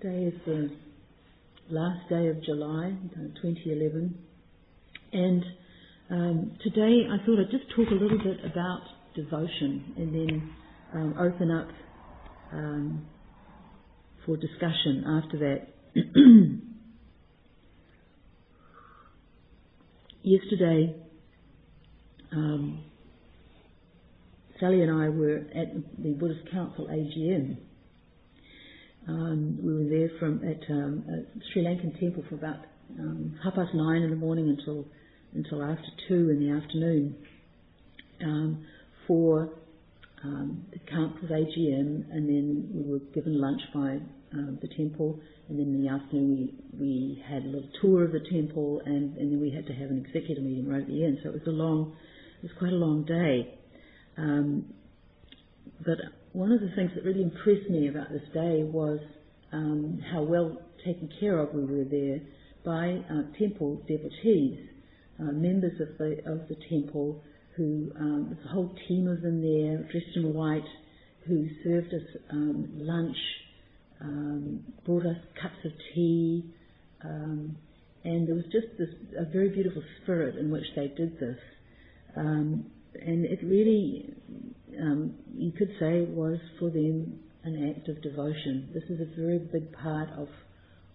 Today is the last day of July 2011, and today I thought I'd just talk a little bit about devotion and then open up for discussion after that. Yesterday, Sally and I were at the Buddhist Council AGM. We were there at a Sri Lankan temple for about 9:30 in the morning until after 2 in the afternoon for the council's AGM, and then we were given lunch by the temple, and then in the afternoon we had a little tour of the temple, and then we had to have an executive meeting right at the end. So it was quite a long day. But one of the things that really impressed me about this day was how well taken care of we were there by temple devotees, members of the temple, who there's a whole team of them there, dressed in white, who served us lunch, brought us cups of tea, and there was just a very beautiful spirit in which they did this. And it really, you could say, was for them an act of devotion. This is a very big part of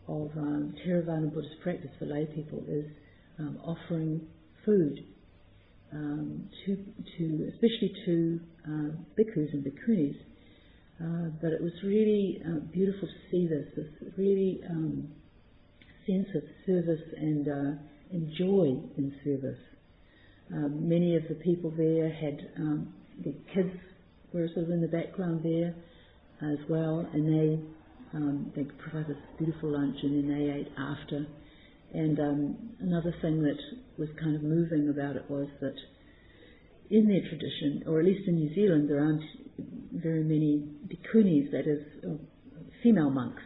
Theravada Buddhist practice for lay people, is offering food especially to bhikkhus and bhikkhunis. But it was really beautiful to see this really sense of service and joy in service. Many of the people there had the kids were sort of in the background there as well, and they provided this beautiful lunch, and then they ate after. And another thing that was kind of moving about it was that in their tradition, or at least in New Zealand, there aren't very many bhikkhunis, that is, female monks.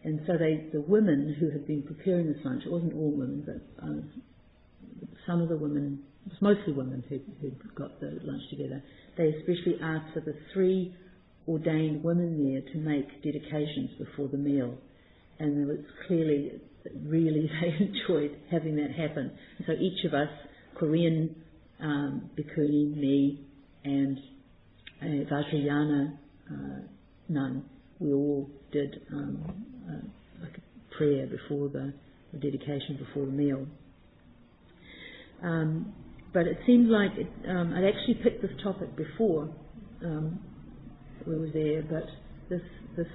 And so the women who had been preparing this lunch, it wasn't all women, but some of the women, it was mostly women who'd got the lunch together, they especially asked for the 3 ordained women there to make dedications before the meal. And there was clearly, really, they enjoyed having that happen. So each of us, Korean bhikkhuni, me, and a Vajrayana nun, we all did like a prayer before the dedication, before the meal. But it seemed like I'd actually picked this topic before we were there, but this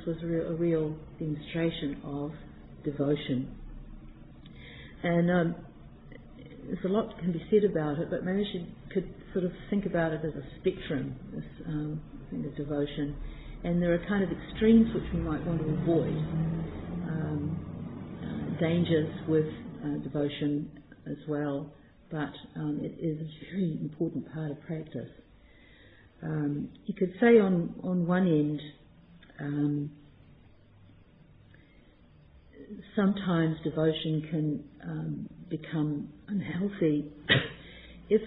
was a real demonstration of devotion. And there's a lot can be said about it, but maybe you could sort of think about it as a spectrum, this thing of devotion. And there are kind of extremes which we might want to avoid. Dangers with devotion as well, but it is a very important part of practice. You could say on one end, sometimes devotion can become unhealthy if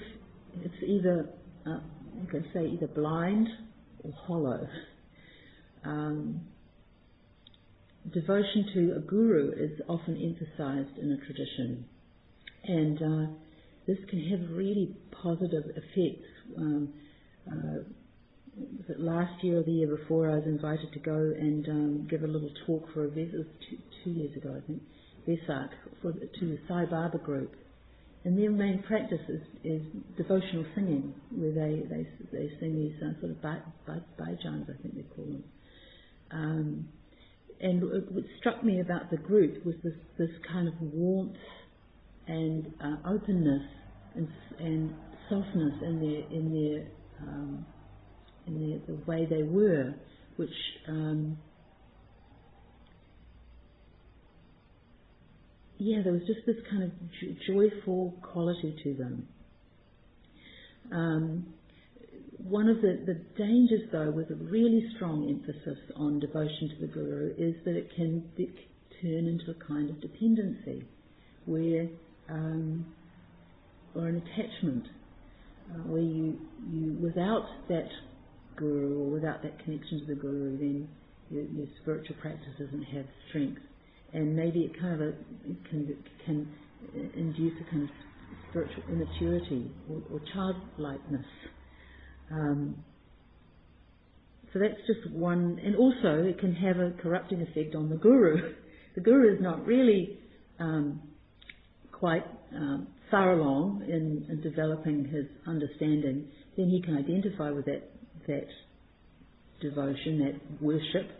it's either, you can say, either blind or hollow. Devotion to a guru is often emphasized in a tradition, and this can have really positive effects. Last year or the year before, I was invited to go and give a little talk for a Vesak, 2 years ago, I think, Vesak, to the Sai Baba group. And their main practice is devotional singing, where they sing these sort of bhajans, I think they call them. And what struck me about the group was this kind of warmth and openness and softness in the way they were, which there was just this kind of joyful quality to them. One of the dangers, though, with a really strong emphasis on devotion to the Guru is that it can turn into a kind of dependency, where or an attachment, where you without that Guru or without that connection to the Guru, then your spiritual practice doesn't have strength, and maybe it kind of can induce a kind of spiritual immaturity or childlikeness. So that's just one, and also it can have a corrupting effect on the guru. The guru is not really quite far along in developing his understanding. Then he can identify with that devotion, that worship,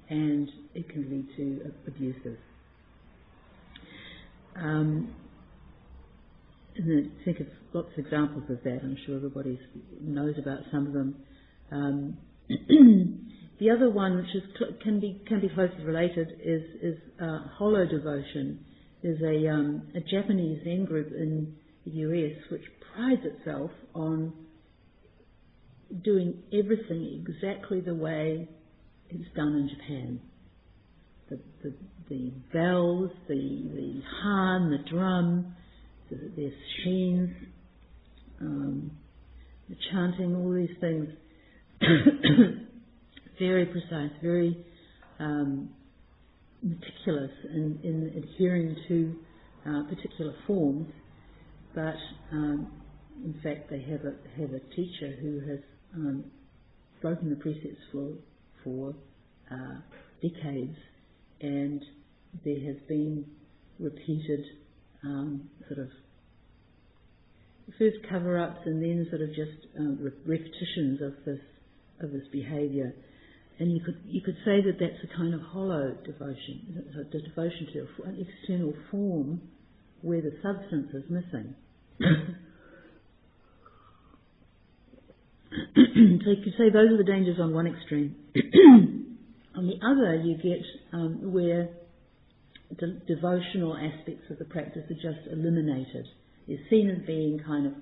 and it can lead to abuses. And I think of lots of examples of that. I'm sure everybody knows about some of them. The other one, which can be closely related, is hollow devotion. There's a Japanese Zen group in the US which prides itself on doing everything exactly the way it's done in Japan. The bells, the han, the drum, the shins, the chanting, all these things. Very precise, very meticulous in adhering to particular forms, but in fact they have a teacher who has broken the precepts for decades, and there has been repeated sort of first cover-ups and then sort of just repetitions of this behaviour. And you could say that that's a kind of hollow devotion, a devotion to an external form where the substance is missing. So you could say those are the dangers on one extreme. On the other, you get where the devotional aspects of the practice are just eliminated. They're seen as being kind of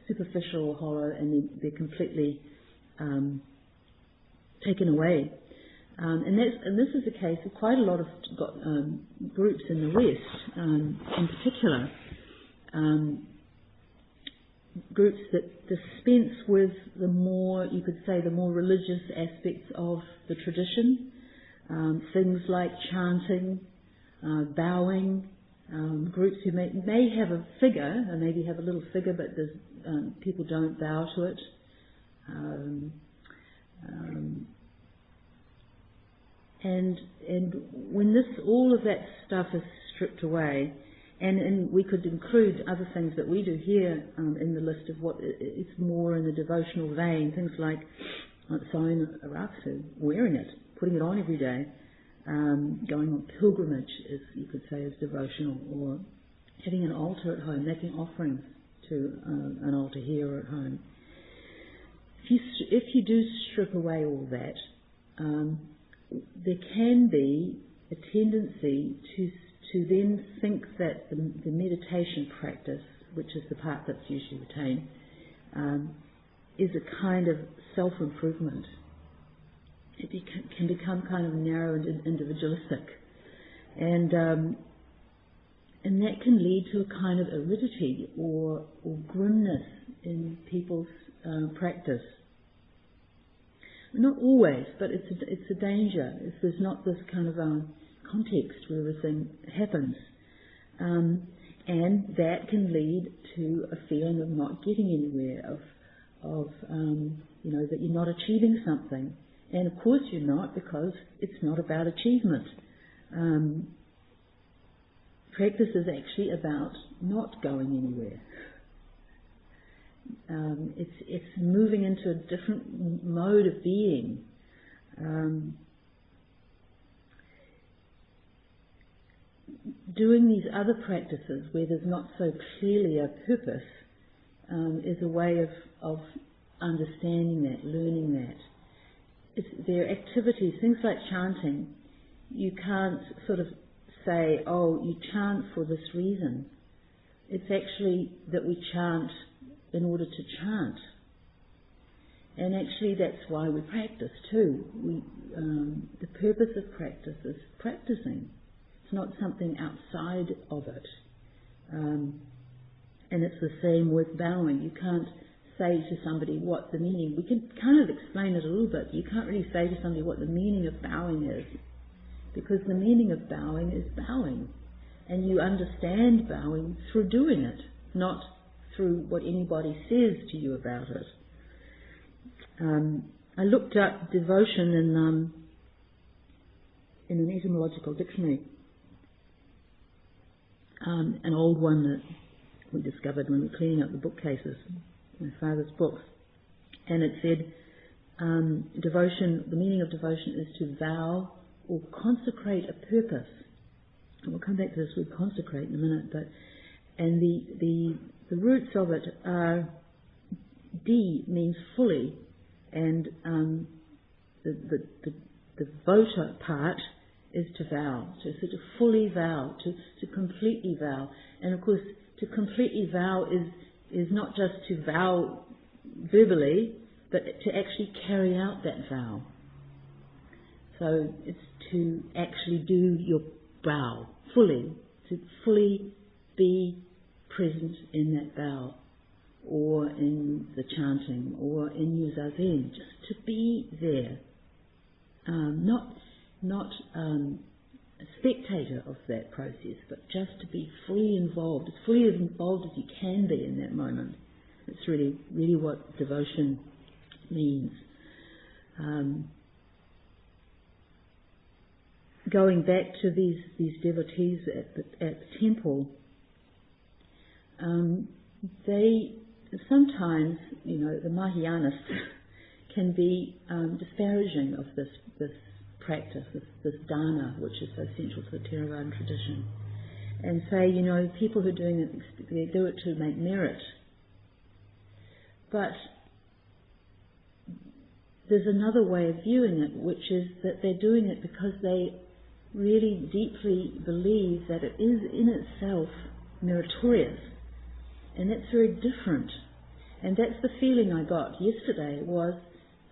superficial or hollow, and they're completely taken away. And this is the case of quite a lot of groups in the West, in particular, groups that dispense with the more, you could say, the more religious aspects of the tradition, things like chanting, bowing, groups who may have a figure, or maybe have a little figure, but people don't bow to it. And when all of that stuff is stripped away, and we could include other things that we do here in the list of what is more in the devotional vein, things like sewing a rafu, wearing it, putting it on every day, going on pilgrimage, as you could say, is devotional, or having an altar at home, making offerings to an altar here or at home. If you do strip away all that, there can be a tendency to then think that the meditation practice, which is the part that's usually retained, is a kind of self-improvement. It can become kind of narrow and individualistic, and that can lead to a kind of aridity or grimness in people's practice. Not always, but it's a danger if there's not this kind of context where everything happens, and that can lead to a feeling of not getting anywhere, of that you're not achieving something, and of course you're not, because it's not about achievement. Practice is actually about not going anywhere. It's moving into a different mode of being. Doing these other practices where there's not so clearly a purpose is a way of understanding that, learning that. There are activities, things like chanting. You can't sort of say, oh, you chant for this reason. It's actually that we chant in order to chant. And actually that's why we practice too. The purpose of practice is practicing. It's not something outside of it. And it's the same with bowing. You can't say to somebody what the meaning, we can kind of explain it a little bit. You can't really say to somebody what the meaning of bowing is, because the meaning of bowing is bowing. And you understand bowing through doing it, not through what anybody says to you about it. I looked up devotion in an etymological dictionary, an old one that we discovered when we were cleaning up the bookcases, my father's books, and it said devotion, the meaning of devotion is to vow or consecrate a purpose. And we'll come back to this word consecrate in a minute, and the roots of it are D means fully, and the voter part is to vow, so to fully vow, to completely vow. And of course, to completely vow is not just to vow verbally, but to actually carry out that vow. So it's to actually do your vow fully, to fully be present in that vow, or in the chanting, or in your zazen, just to be there, not a spectator of that process, but just to be fully involved, as fully involved as you can be in that moment. It's really, really what devotion means. Going back to these devotees at the temple, they sometimes, the Mahayanists can be disparaging of this practice, this dana, which is so central to the Theravadan tradition, and say, people who are doing it, they do it to make merit. But there's another way of viewing it, which is that they're doing it because they really deeply believe that it is in itself meritorious. And that's very different. And that's the feeling I got yesterday, was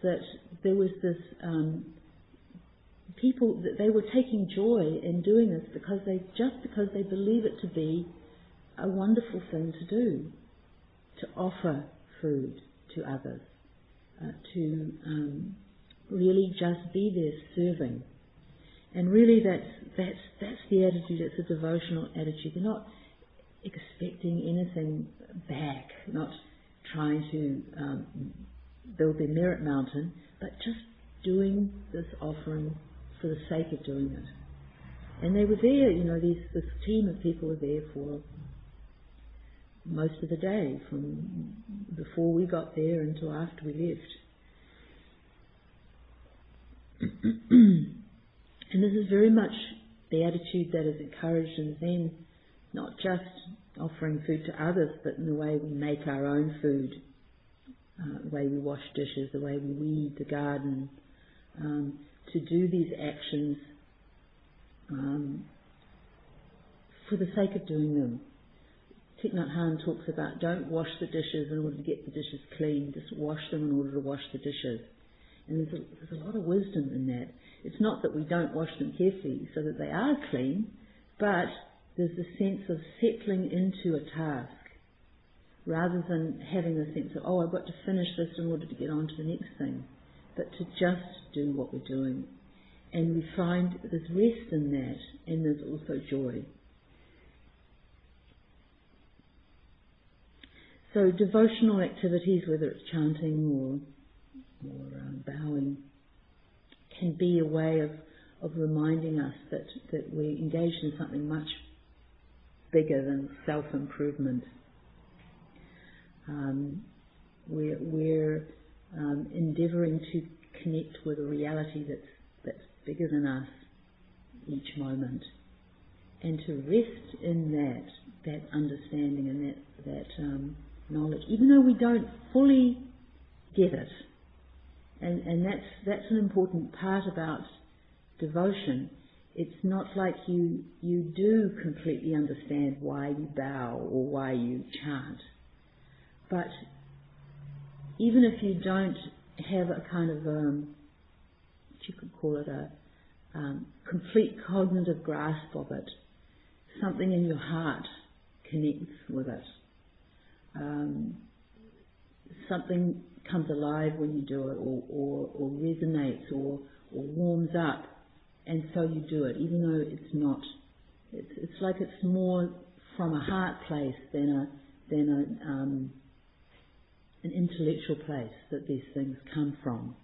that there was this people, that they were taking joy in doing this because they believe it to be a wonderful thing to do, to offer food to others, to really just be there serving. And really that's the attitude, it's a devotional attitude. They're not expecting anything back, not trying to build their merit mountain, but just doing this offering for the sake of doing it. And they were there, this team of people were there for most of the day, from before we got there until after we left. And this is very much the attitude that is encouraged in Zen, not just offering food to others, but in the way we make our own food, the way we wash dishes, the way we weed the garden, to do these actions for the sake of doing them. Thich Nhat Hanh talks about, don't wash the dishes in order to get the dishes clean, just wash them in order to wash the dishes. And there's a lot of wisdom in that. It's not that we don't wash them carefully so that they are clean, but there's a sense of settling into a task, rather than having the sense of, I've got to finish this in order to get on to the next thing, but to just do what we're doing. And we find there's rest in that, and there's also joy. So devotional activities, whether it's chanting or bowing, can be a way of reminding us that we're engaged in something much bigger than self-improvement. We're endeavouring to connect with a reality that's bigger than us each moment, and to rest in that understanding and that knowledge, even though we don't fully get it. And that's an important part about devotion. It's not like you do completely understand why you bow or why you chant. But even if you don't have a kind of, what you could call it, a complete cognitive grasp of it, something in your heart connects with it. something comes alive when you do it, or resonates, or warms up, and so you do it, even though it's not. It's like it's more from a heart place than an intellectual place that these things come from.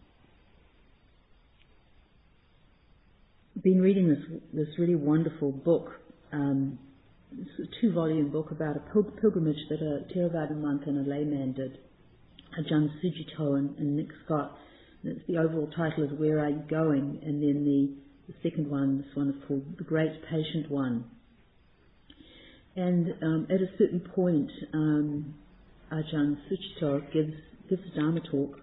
I've been reading this really wonderful book. It's a 2-volume book about a pilgrimage that a Theravada monk and a layman did, Ajahn Sujito and Nick Scott. And the overall title is Where Are You Going? And then the second one, this one is called The Great Patient One. And at a certain point, Ajahn Sujito gives a Dharma talk,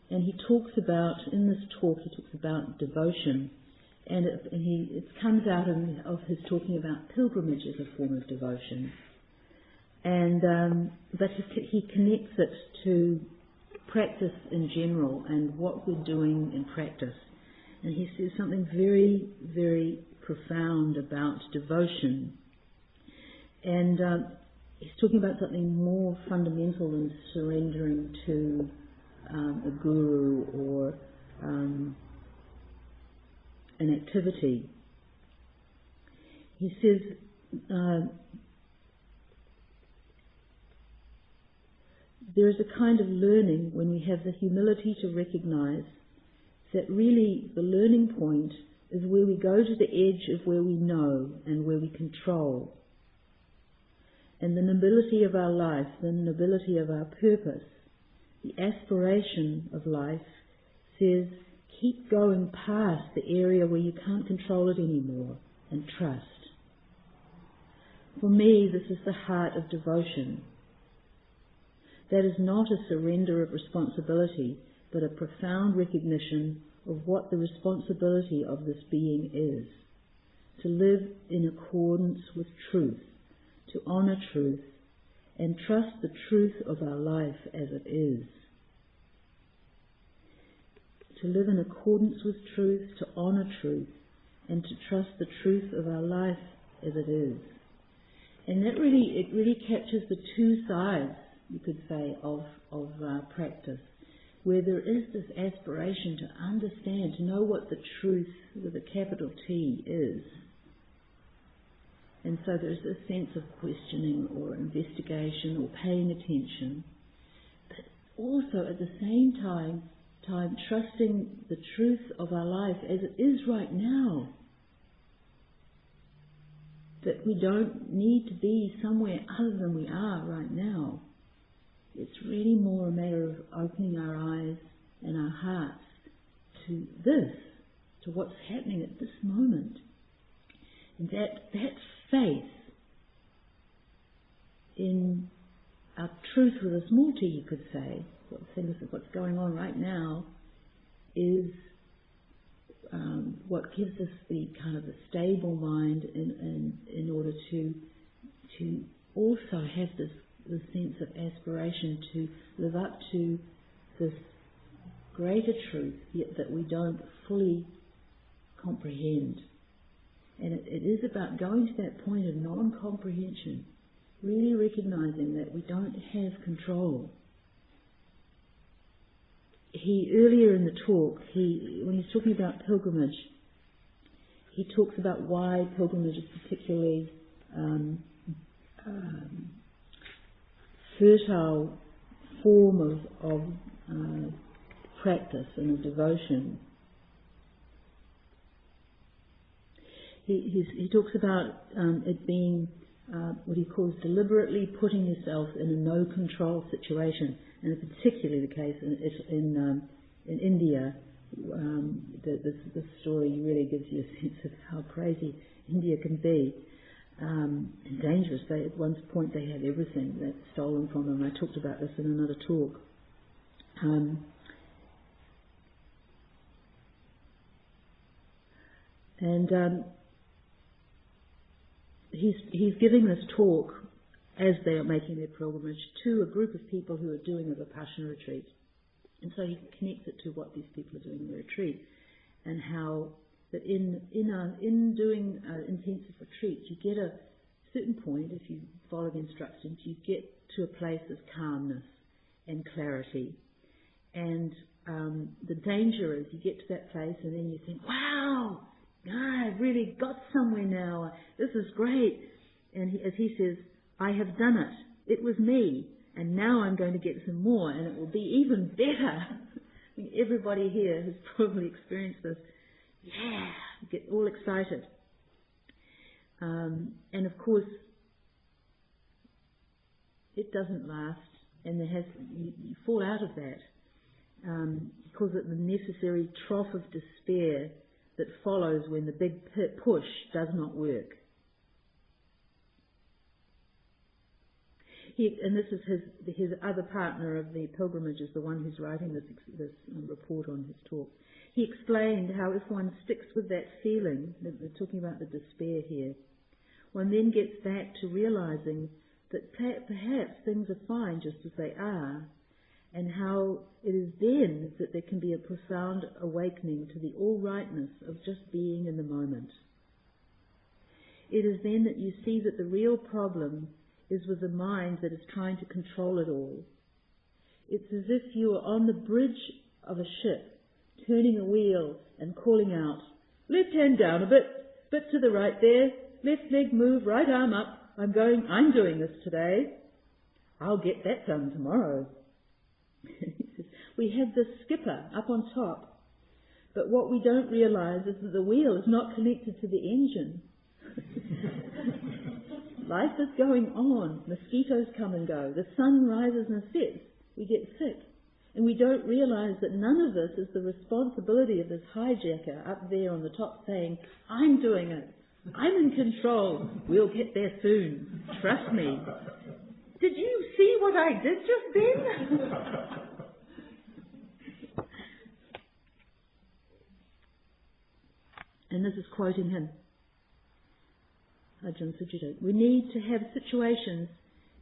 and he talks about, in this talk, he talks about devotion. And it comes out of his talking about pilgrimage as a form of devotion. And but he connects it to practice in general and what we're doing in practice. And he says something very, very profound about devotion. And he's talking about something more fundamental than surrendering to a guru or an activity. He says there is a kind of learning when we have the humility to recognize that really the learning point is where we go to the edge of where we know and where we control. And the nobility of our life, the nobility of our purpose, the aspiration of life says, keep going past the area where you can't control it anymore and trust. For me, this is the heart of devotion. That is not a surrender of responsibility, but a profound recognition of what the responsibility of this being is. To live in accordance with truth, to honour truth, and trust the truth of our life as it is. To live in accordance with truth, to honour truth, and to trust the truth of our life as it is. And that really captures the two sides, you could say, of practice, where there is this aspiration to understand, to know what the truth with a capital T is. And so there's a sense of questioning or investigation or paying attention, but also at the same time trusting the truth of our life as it is right now. That we don't need to be somewhere other than we are right now. It's really more a matter of opening our eyes and our hearts to this, to what's happening at this moment. And that faith in our truth with a small t, you could say, what's going on right now, is what gives us the kind of a stable mind in order to also have this sense of aspiration to live up to this greater truth yet that we don't fully comprehend. And it is about going to that point of non-comprehension, really recognizing that we don't have control. Earlier in the talk, when he's talking about pilgrimage, he talks about why pilgrimage is particularly fertile form of practice and of devotion. He talks about it being what he calls deliberately putting yourself in a no-control situation, and it's particularly the case in India. This story really gives you a sense of how crazy India can be, and dangerous. At one point they had everything that's stolen from them. I talked about this in another talk. He's giving this talk as they are making their pilgrimage to a group of people who are doing a Vipassana retreat. And so he connects it to what these people are doing in the retreat, and how that in doing intensive retreats, you get a certain point, if you follow the instructions, you get to a place of calmness, and clarity. And the danger is you get to that place and then you think, wow, I've really got somewhere now. This is great. And as he says, I have done it. It was me. And now I'm going to get some more and it will be even better. I think everybody here has probably experienced this. Yeah, get all excited. And of course, it doesn't last, and you fall out of that. He calls it the necessary trough of despair that follows when the big push does not work. And this is his other partner of the pilgrimage, is the one who's writing this report on his talk. He explained how if one sticks with that feeling, we're talking about the despair here, one then gets back to realizing that perhaps things are fine just as they are, and how it is then that there can be a profound awakening to the all-rightness of just being in the moment. It is then that you see that the real problem is with the mind that is trying to control it all. It's as if you are on the bridge of a ship, turning a wheel and calling out, left hand down a bit to the right there, left leg move, right arm up, I'm doing this today. I'll get that done tomorrow. We have this skipper up on top, but what we don't realize is that the wheel is not connected to the engine. Life is going on. Mosquitoes come and go. The sun rises and sets. We get sick. And we don't realize that none of this is the responsibility of this hijacker up there on the top saying, I'm doing it. I'm in control. We'll get there soon. Trust me. Did you see what I did just then? And this is quoting him. Ajahn Sucitto. We need to have situations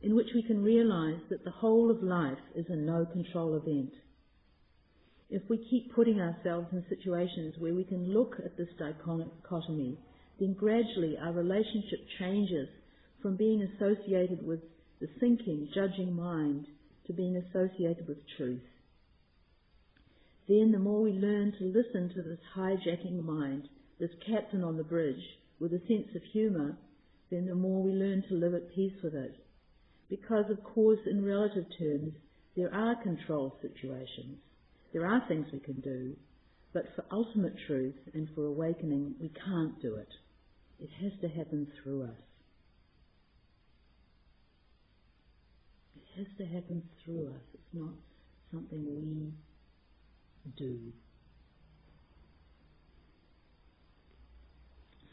in which we can realize that the whole of life is a no-control event. If we keep putting ourselves in situations where we can look at this dichotomy, then gradually our relationship changes from being associated with the thinking, judging mind to being associated with truth. Then the more we learn to listen to this hijacking mind, this captain on the bridge, with a sense of humour, then the more we learn to live at peace with it. Because, of course, in relative terms, there are control situations. There are things we can do, but for ultimate truth and for awakening, we can't do it. It has to happen through us. It has to happen through us. It's not something we do.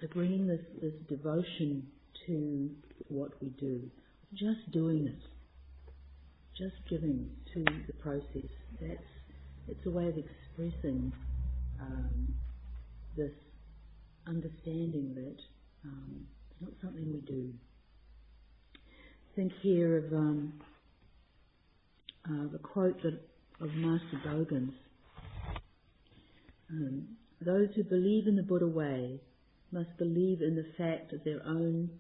So bringing this devotion to what we do, just doing it, just giving to the process, it's a way of expressing this understanding that it's not something we do. Think here of a quote of Master Dogen's. Those who believe in the Buddha way must believe in the fact that their own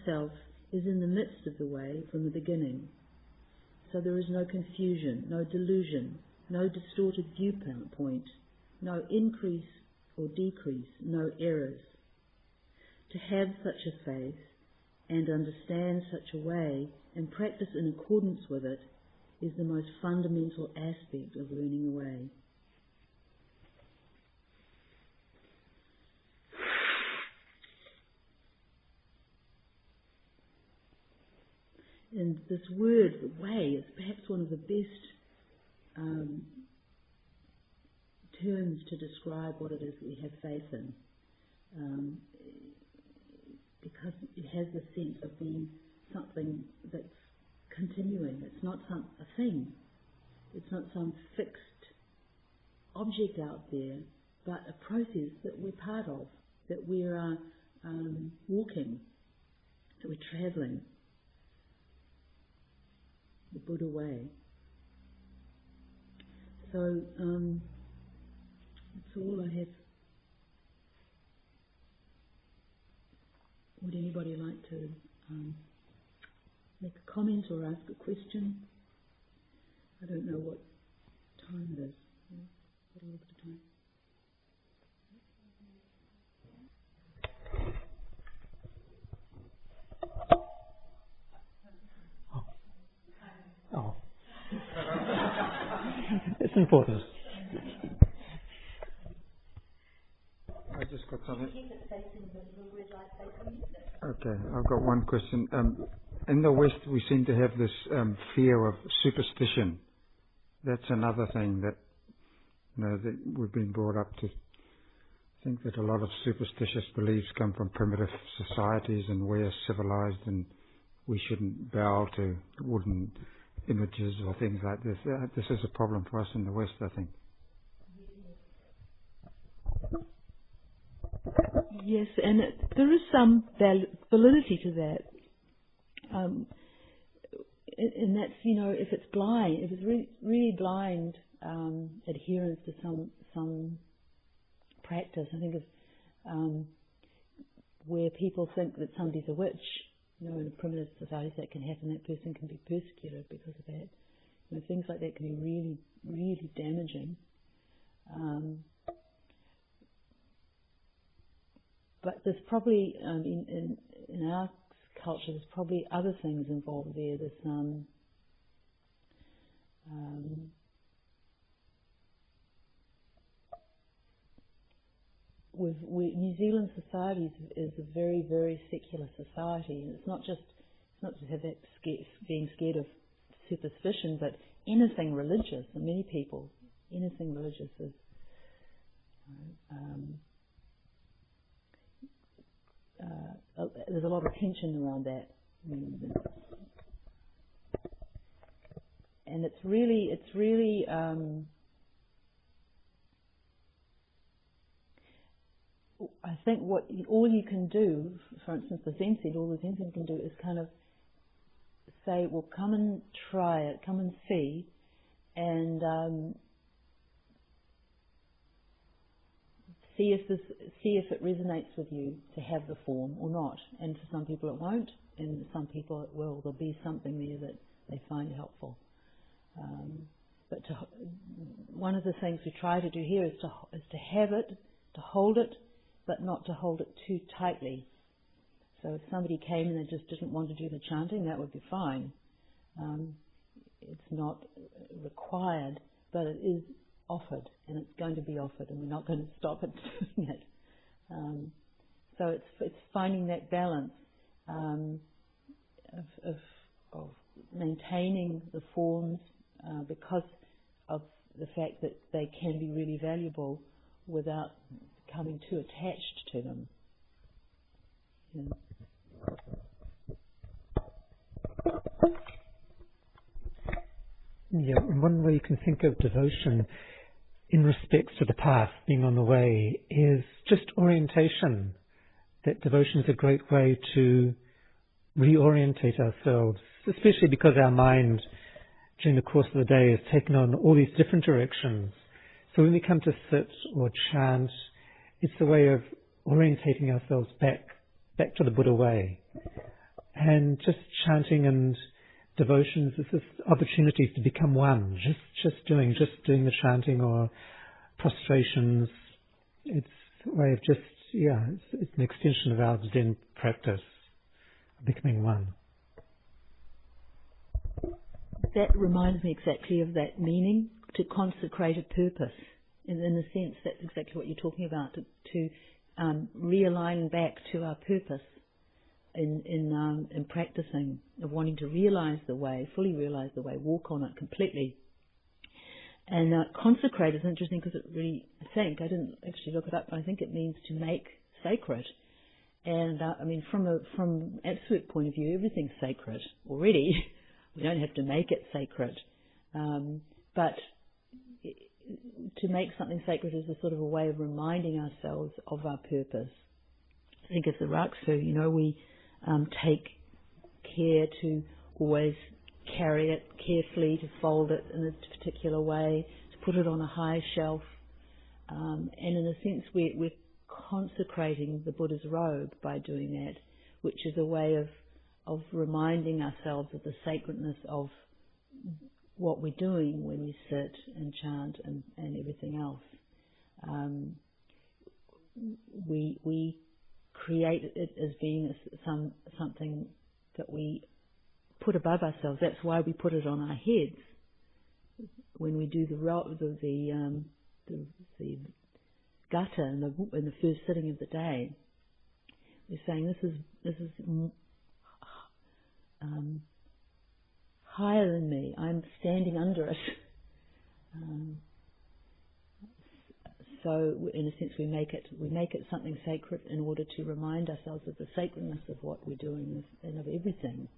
self is in the midst of the way from the beginning. So there is no confusion, no delusion, no distorted viewpoint, no increase or decrease, no errors. To have such a faith and understand such a way and practice in accordance with it is the most fundamental aspect of learning a way. And this word, the way, is perhaps one of the best terms to describe what it is we have faith in. Because it has the sense of being something that's continuing. It's not a thing. It's not some fixed object out there, but a process that we're part of, that we are walking, that we're travelling. The Buddha way. So that's all I have. Would anybody like to make a comment or ask a question. I don't know what time it is. Got a little bit of time. Oh. It's important. I just got something. Okay, I've got one question. In the West, we seem to have this fear of superstition. That's another thing that, that we've been brought up to think that a lot of superstitious beliefs come from primitive societies, and we're civilized and we shouldn't bow to wooden images or things like this. This is a problem for us in the West, I think. Yes, and there is some validity to that. And that's, if it's blind, if it's really blind adherence to some practice. I think of where people think that somebody's a witch. In a primitive society that can happen. That person can be persecuted because of that. Things like that can be really, really damaging. But there's probably, in our culture, there's probably other things involved there. There's New Zealand society is a very, very secular society, and it's not just have that being scared of superstition, but anything religious. And many people, anything religious is. There's a lot of tension around that, and it's really. I think all you can do, for instance, the Zen Centre, all the Zen Centre can do is kind of say, well, come and try it, come and see, and see if it resonates with you to have the form or not. And for some people it won't, and some people it will. There'll be something there that they find helpful. But one of the things we try to do here is to have it, to hold it, but not to hold it too tightly. So if somebody came and they just didn't want to do the chanting, that would be fine. It's not required, but it is offered, and it's going to be offered, and we're not going to stop it doing it. So it's finding that balance of maintaining the forms because of the fact that they can be really valuable without becoming too attached to them. Yeah, and one way you can think of devotion in respect to the path, being on the way, is just orientation. That devotion is a great way to reorientate ourselves, especially because our mind during the course of the day has taken on all these different directions. So when we come to sit or chant, it's a way of orientating ourselves back to the Buddha way. And just chanting and devotions is this opportunity to become one, just doing the chanting or prostrations. It's a way of it's an extension of our Zen practice, becoming one. That reminds me exactly of that meaning, to consecrate a purpose. In a sense, that's exactly what you're talking about, to realign back to our purpose in practicing, of wanting to realize the way, fully realize the way, walk on it completely. And consecrate is interesting because it really, I didn't actually look it up, but I think it means to make sacred. And from an absolute point of view, everything's sacred already. We don't have to make it sacred. But to make something sacred is a sort of a way of reminding ourselves of our purpose. I think of the Raksu, we take care to always carry it carefully, to fold it in a particular way, to put it on a high shelf. And in a sense, we're consecrating the Buddha's robe by doing that, which is a way reminding ourselves of the sacredness of what we're doing when we sit and chant and everything else. We create it as being something that we put above ourselves. That's why we put it on our heads when we do the gata in the first sitting of the day. We're saying this is higher than me. I'm standing under it. So in a sense we make it something sacred in order to remind ourselves of the sacredness of what we're doing and of everything.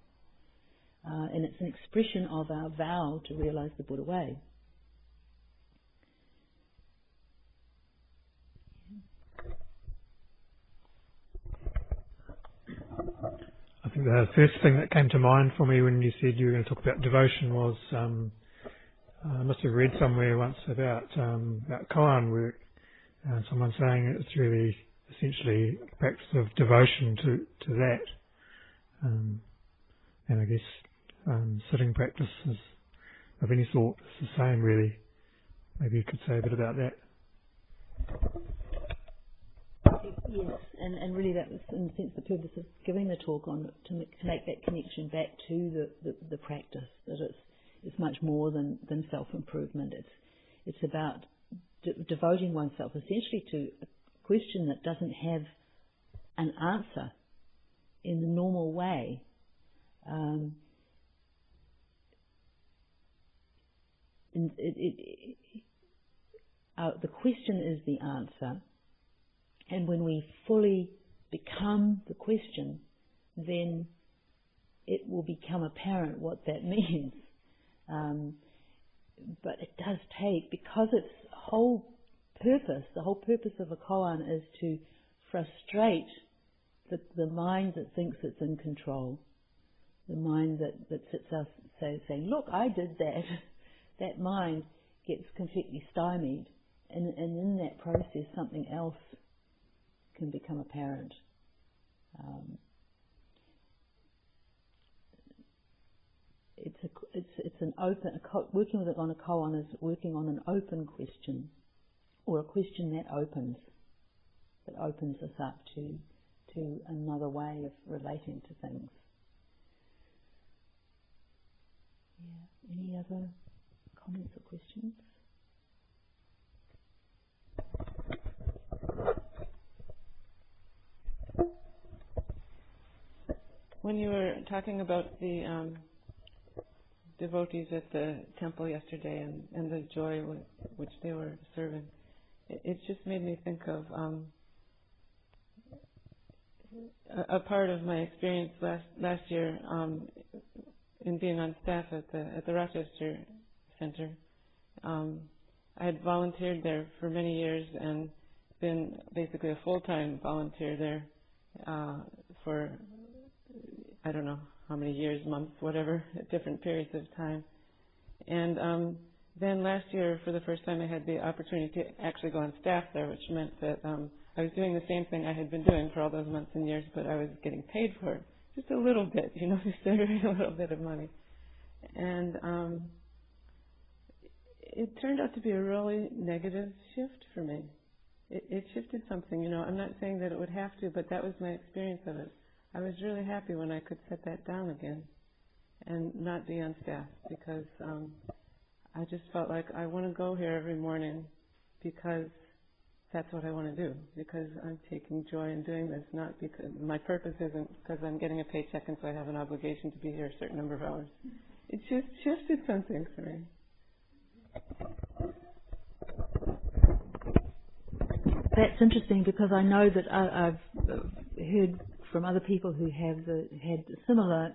And it's an expression of our vow to realize the Buddha way. I think the first thing that came to mind for me when you said you were going to talk about devotion was I must have read somewhere once about koan work. Someone saying it's really essentially a practice of devotion to that. And I guess sitting practices of any sort is the same, really. Maybe you could say a bit about that. Yes, and really that was in a sense the purpose of giving the talk on to make that connection back to the practice, that it's much more than self-improvement. It's about devoting oneself essentially to a question that doesn't have an answer in the normal way. The question is the answer, and when we fully become the question, then it will become apparent what that means. But it does take, because its whole purpose, the whole purpose of a koan is to frustrate the mind that thinks it's in control, the mind that sits us saying, look, I did that. That mind gets completely stymied, and in that process something else can become apparent. It's an open, working with it on a koan is working on an open question, or a question that opens us up to another way of relating to things. Yeah. Any other comments or questions? When you were talking about the devotees at the temple yesterday and the joy with which they were serving, it just made me think of a part of my experience last year in being on staff at the Rochester Centre. I had volunteered there for many years and been basically a full-time volunteer there for I don't know how many years, months, whatever, at different periods of time. And then last year, for the first time, I had the opportunity to actually go on staff there, which meant that I was doing the same thing I had been doing for all those months and years, but I was getting paid for it. Just a little bit, just a very little bit of money. And it turned out to be a really negative shift for me. It shifted something, I'm not saying that it would have to, but that was my experience of it. I was really happy when I could set that down again and not be on staff, because I just felt like I want to go here every morning because that's what I want to do, because I'm taking joy in doing this, not because my purpose isn't because I'm getting a paycheck and so I have an obligation to be here a certain number of hours. It just shifted something for me. That's interesting, because I know that I've heard from other people who have had a similar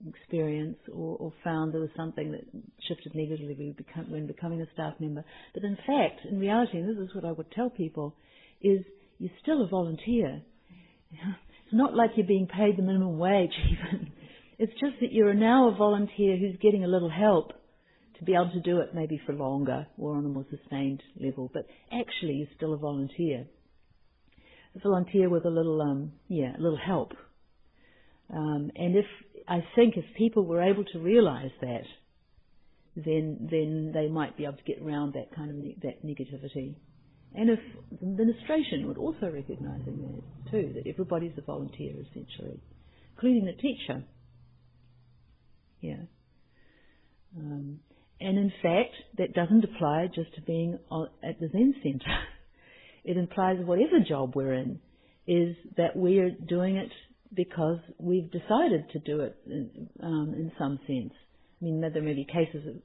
experience or found there was something that shifted negatively when becoming a staff member. But in fact, in reality, and this is what I would tell people, is you're still a volunteer. It's not like you're being paid the minimum wage even. It's just that you're now a volunteer who's getting a little help to be able to do it maybe for longer or on a more sustained level. But actually you're still a volunteer. A volunteer with a little help. And I think if people were able to realise that, then they might be able to get around that kind of that negativity. And if the administration would also recognising that too, that everybody's a volunteer essentially, including the teacher. Yeah. And in fact, that doesn't apply just to being at the Zen Centre. It implies whatever job we're in is that we're doing it because we've decided to do it in some sense. I mean, there may be cases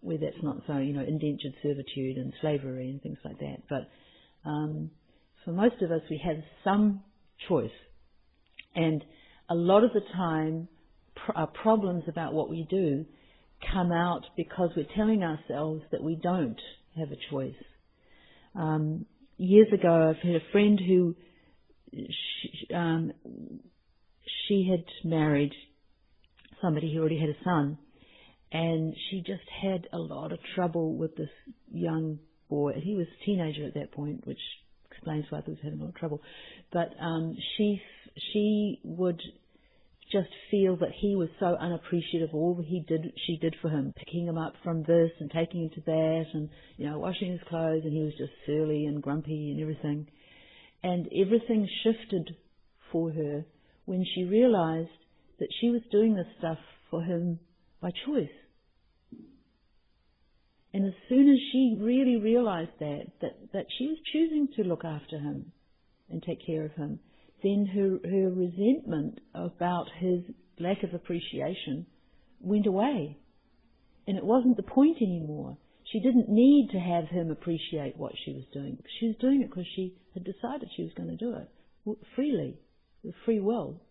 where that's not so, indentured servitude and slavery and things like that. But for most of us, we have some choice. And a lot of the time, our problems about what we do come out because we're telling ourselves that we don't have a choice. Years ago, I've had a friend who she had married somebody who already had a son, and she just had a lot of trouble with this young boy. He was a teenager at that point, which explains why I was having a lot of trouble. But she would just feel that he was so unappreciative of all that she did for him, picking him up from this and taking him to that, and washing his clothes, and he was just surly and grumpy and everything. And everything shifted for her when she realised that she was doing this stuff for him by choice. And as soon as she really realised that she was choosing to look after him and take care of him, then her resentment about his lack of appreciation went away. And it wasn't the point anymore. She didn't need to have him appreciate what she was doing. She was doing it because she had decided she was going to do it freely, with free will.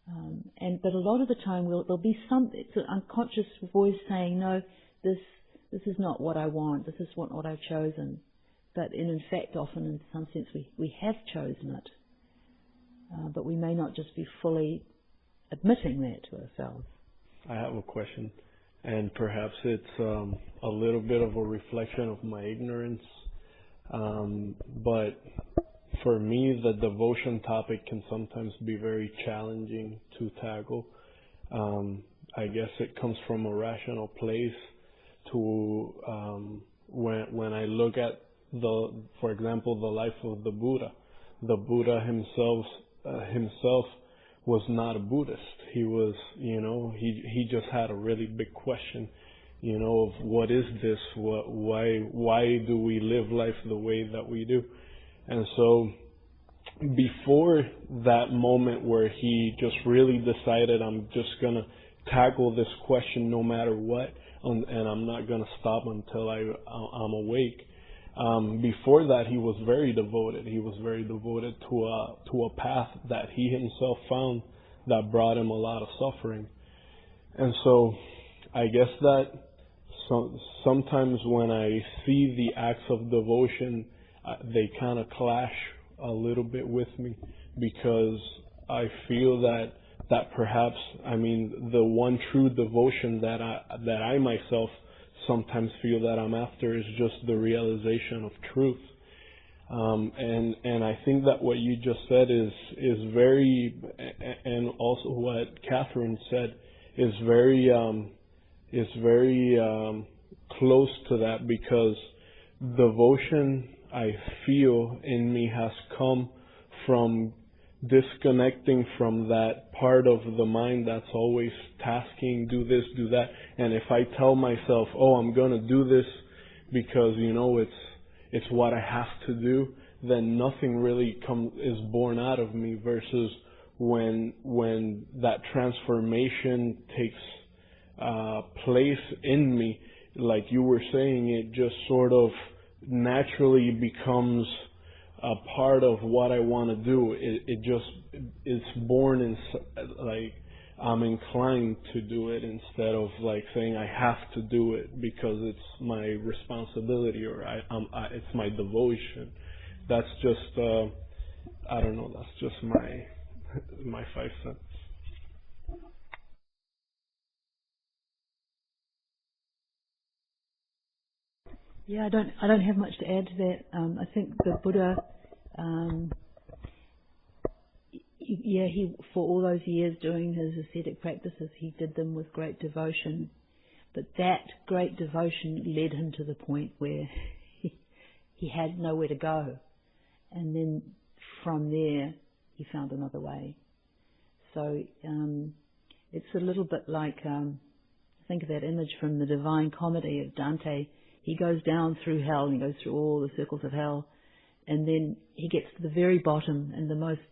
But a lot of the time there'll be it's an unconscious voice saying, no, this is not what I want, this is what I've chosen. But in fact, often in some sense we have chosen it. But we may not just be fully admitting that to ourselves. I have a question, and perhaps it's a little bit of a reflection of my ignorance. But for me, the devotion topic can sometimes be very challenging to tackle. I guess it comes from a rational place to when I look at for example, the life of the Buddha. The Buddha himself was not a Buddhist. He was, he just had a really big question, of what is this? Why do we live life the way that we do? And so before that moment where he just really decided, I'm just going to tackle this question no matter what, and I'm not going to stop until I'm awake. Before that, he was very devoted. He was very devoted to a path that he himself found that brought him a lot of suffering. And so I guess that sometimes when I see the acts of devotion, they kind of clash a little bit with me, because I feel that perhaps, the one true devotion that I myself sometimes feel that I'm after is just the realization of truth. And I think that what you just said is very, and also what Kathryn said is very close to that, because devotion, I feel in me, has come from disconnecting from that part of the mind that's always tasking, do this, do that. And if I tell myself, I'm going to do this because, it's what I have to do, then nothing really is born out of me, versus when that transformation takes place in me, like you were saying, it just sort of naturally becomes a part of what I want to do. It's born in, like, I'm inclined to do it, instead of like saying I have to do it because it's my responsibility, or it's my devotion. That's just I don't know. That's just my 5 cents. Yeah, I don't have much to add to that. I think the Buddha, he for all those years doing his ascetic practices, he did them with great devotion. But that great devotion led him to the point where he had nowhere to go. And then from there, he found another way. So it's a little bit like, think of that image from the Divine Comedy of Dante. He goes down through hell, and he goes through all the circles of hell, and then he gets to the very bottom and the most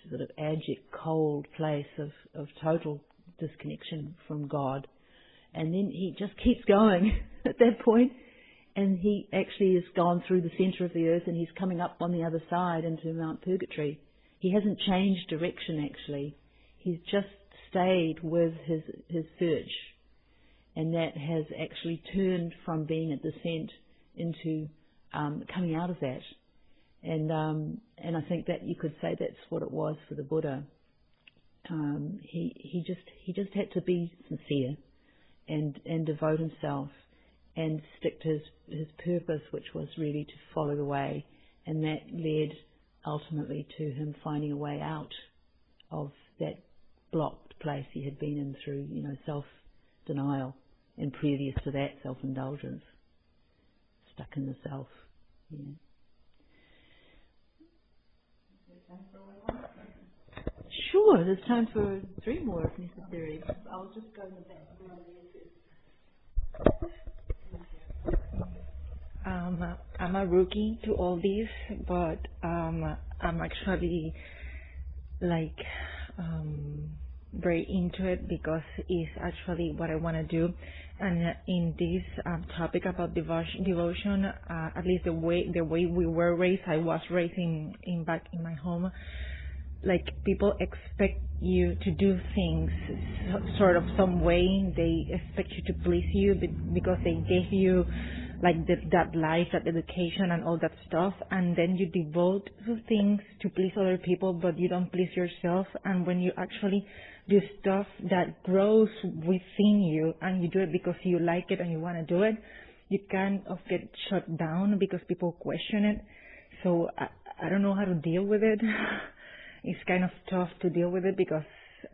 sort of abject, cold place of total disconnection from God. And then he just keeps going at that point, and he actually has gone through the centre of the earth, and he's coming up on the other side into Mount Purgatory. He hasn't changed direction, actually. He's just stayed with his search, and that has actually turned from being a descent into coming out of that. And I think that you could say that's what it was for the Buddha. He just had to be sincere and devote himself and stick to his purpose, which was really to follow the way, and that led ultimately to him finding a way out of that blocked place he had been in through, self-denial, and previous to that, self-indulgence, stuck in the self. Yeah. Sure, there's time for 3 more if necessary. I'll just go in the back. I'm a rookie to all this, but I'm actually very into it because it's actually what I want to do. And in this topic about devotion, at least the way we were raised, I was raised back in my home. Like, people expect you to do things sort of some way. They expect you to please you because they gave you that life, that education and all that stuff, and then you devote to things to please other people, but you don't please yourself. And when you actually do stuff that grows within you and you do it because you like it and you want to do it, you kind of get shut down because people question it. So I don't know how to deal with it. It's kind of tough to deal with it because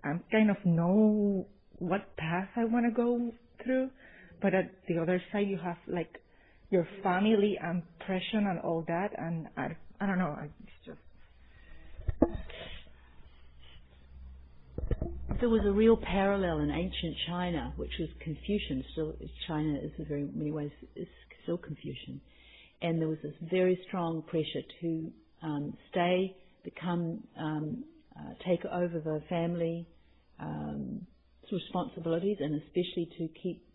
I kind of know what path I want to go through, but at the other side you have your family and pressure and all that, and I don't know. It's just there was a real parallel in ancient China, which was Confucian. Still, China is in very many ways is still Confucian, and there was this very strong pressure to take over the family responsibilities, and especially to keep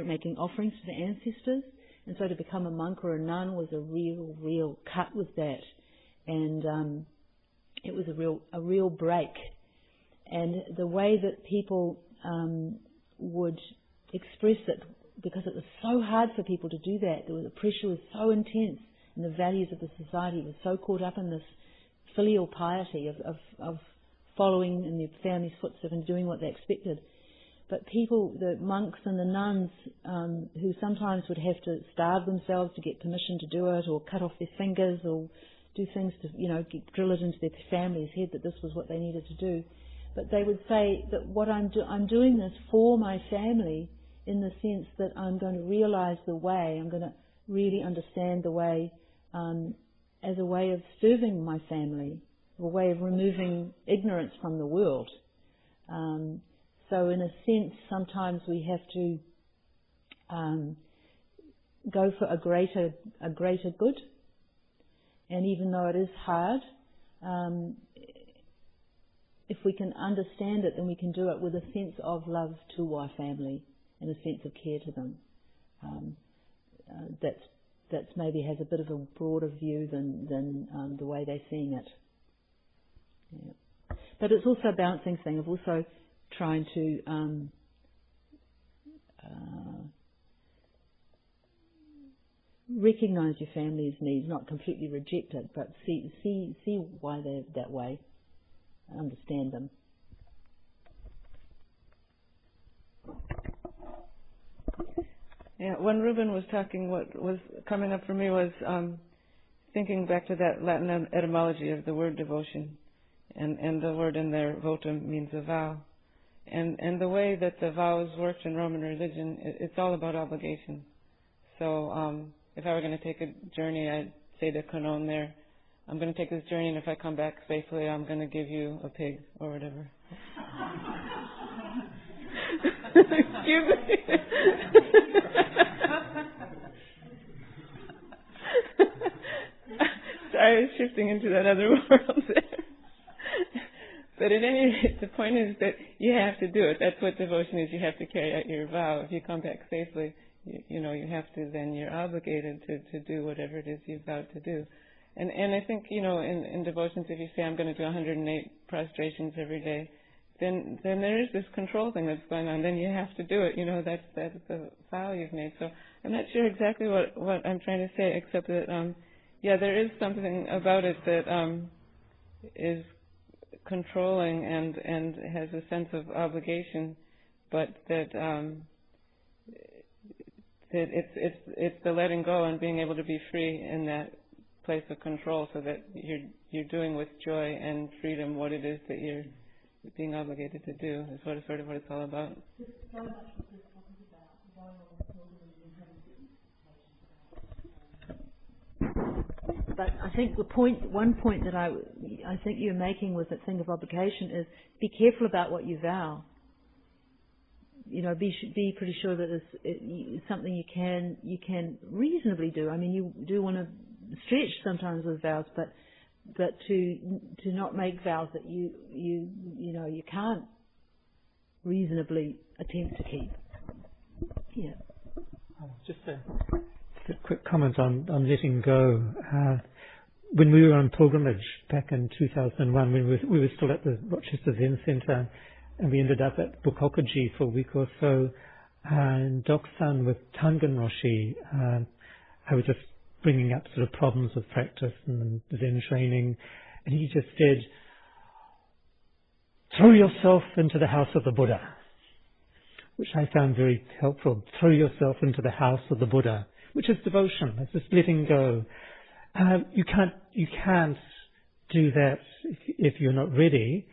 making offerings to the ancestors. And so to become a monk or a nun was a real cut with that, and it was a real break. And the way that people would express it, because it was so hard for people to do that, the pressure was so intense, and the values of the society were so caught up in this filial piety of following in their family's footsteps and doing what they expected. But people, the monks and the nuns, who sometimes would have to starve themselves to get permission to do it, or cut off their fingers, or do things to, drill it into their family's head that this was what they needed to do. But they would say that I'm doing this for my family, in the sense that I'm going to realize the way, I'm going to really understand the way as a way of serving my family, a way of removing ignorance from the world. So in a sense, sometimes we have to go for a greater good. And even though it is hard, if we can understand it, then we can do it with a sense of love to our family and a sense of care to them. That's maybe has a bit of a broader view than the way they're seeing it. Yeah. But it's also a balancing thing of also trying to recognize your family's needs, not completely reject it, but see why they're that way, and understand them. Yeah, when Ruben was talking, what was coming up for me was thinking back to that Latin etymology of the word devotion, and the word in there, votum, means a vow. And the way that the vows worked in Roman religion, it's all about obligation. So if I were going to take a journey, I'd say to Canon there, I'm going to take this journey, and if I come back safely, I'm going to give you a pig or whatever. Excuse me. Sorry, I was shifting into that other world there. But at any rate, the point is that you have to do it. That's what devotion is. You have to carry out your vow. If you come back safely, you have to, then you're obligated to do whatever it is you've vowed to do. And I think, in devotions, if you say, I'm going to do 108 prostrations every day, then there is this control thing that's going on. Then you have to do it. That's the vow you've made. So I'm not sure exactly what I'm trying to say, except that, there is something about it that is controlling and has a sense of obligation, but that it's the letting go and being able to be free in that place of control, so that you're doing with joy and freedom what it is that you're being obligated to do. Is sort of what it's all about. But I think one point that I think you're making with that thing of obligation is be careful about what you vow. Be pretty sure that it's something you can reasonably do. I mean, you do want to stretch sometimes with vows, but to not make vows that you can't reasonably attempt to keep. Yeah. Just a quick comment on letting go. When we were on pilgrimage back in 2001, we were still at the Rochester Zen Centre, and we ended up at Bukokuji for a week or so. And Doc-san with Tangen Roshi, I was just bringing up sort of problems with practice and Zen training, and he just said, "Throw yourself into the house of the Buddha," which I found very helpful. Throw yourself into the house of the Buddha, which is devotion. It's just letting go. You can't do that if you're not ready.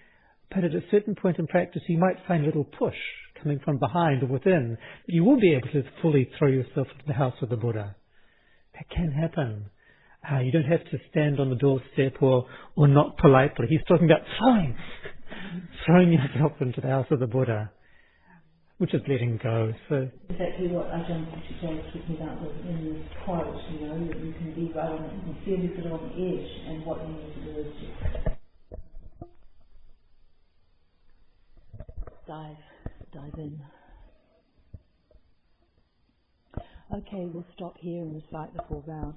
But at a certain point in practice, you might find a little push coming from behind or within. But you will be able to fully throw yourself into the house of the Buddha. That can happen. You don't have to stand on the doorstep or not politely. He's talking about throwing yourself into the house of the Buddha, which is letting go. So exactly what Ajahn Puchite was talking about in this quote, that you can be right on it, you can feel you sort of on the edge, and what you need to do is just dive in. Okay, we'll stop here and recite the 4 vows.